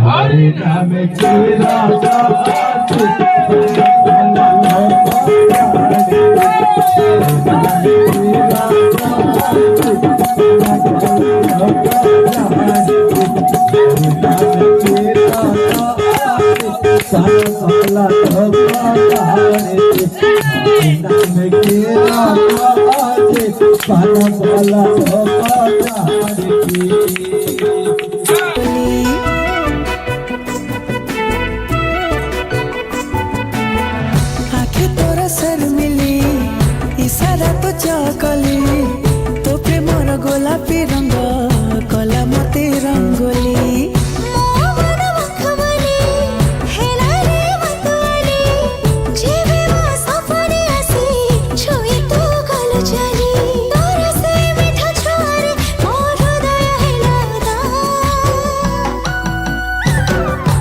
हरि नाम की राजा चकली तो प्रेमर गोलापी रंग कला मते रंगोली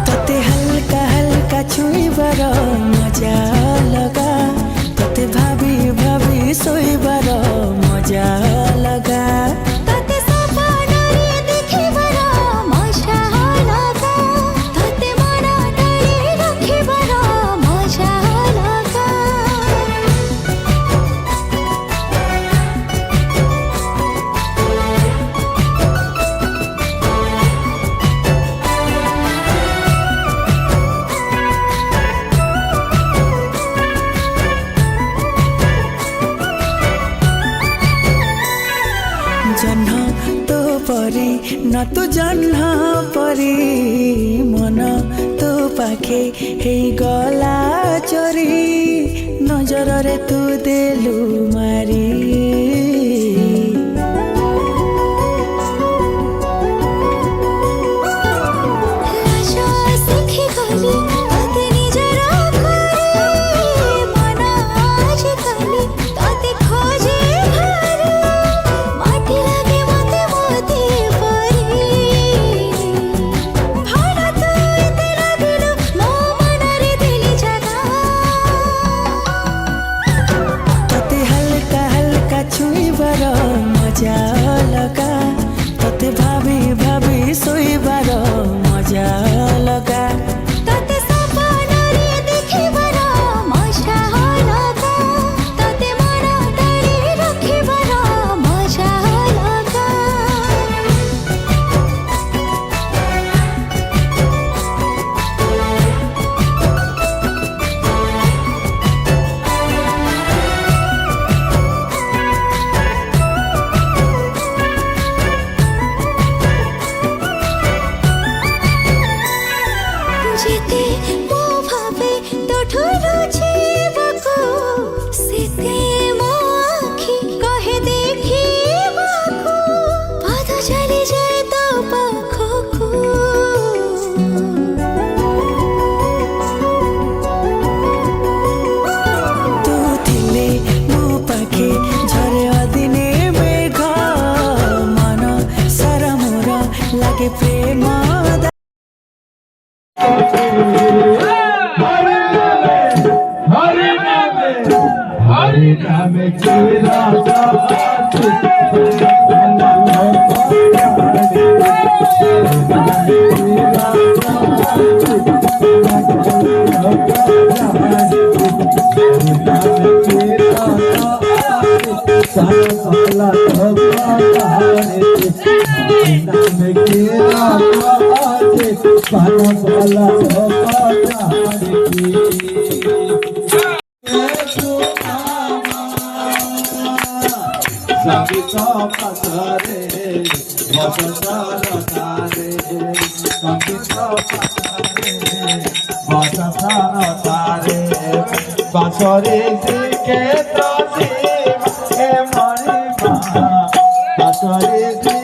तते हल्का हल्का छुईबार मजा लगा तते भाभी भाभी सोईबार मजा लगा तते सपनारे देखिबार मजा लगा तते मन तले रखिबार मजा लगा जह्न तो परी न तू जह्न परी मन तो पाखे हे गला चोरी नजर रे तू देलु मारी छुईबार मजा लगा तते भाभी भाभी सोईबार मजा लगा तते सपनारे देखिबार मजा लगा तते मन तले रखिबार मजा लगा जेते मो भावे तोठु रुचिबाको सेते मो आखि कहे देखिबाको पद चली जाए तो पाखको तू थिले मो पाखे झरे अदिने मेघ मन सारा मोर लागे प्रेम हरि नाम की राजा संगीत पथरे भजतारे संगीत पथरे भजतारे बासरे के त्रासी के मणिमा बासरे के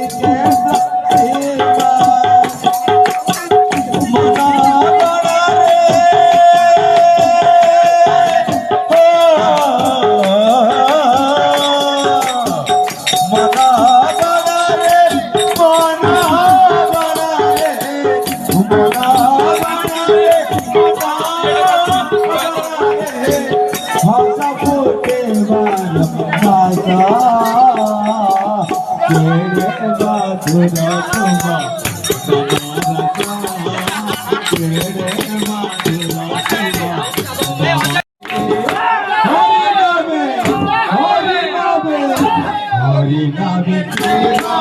तेरे मधुर सुमा तेरे मधुर सुमा हरि नामे तेरा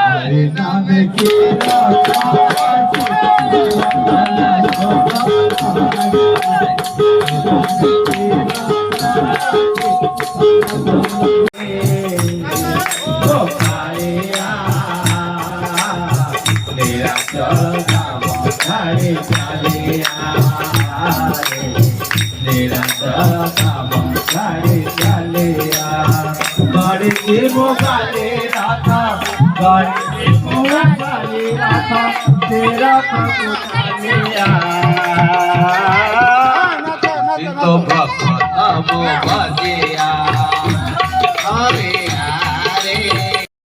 हरि नामे गाड़ी की मोगाले राधा गाड़ी की मोगाले राधा तेरा प्रभुलिया तो भगवान मोगालिया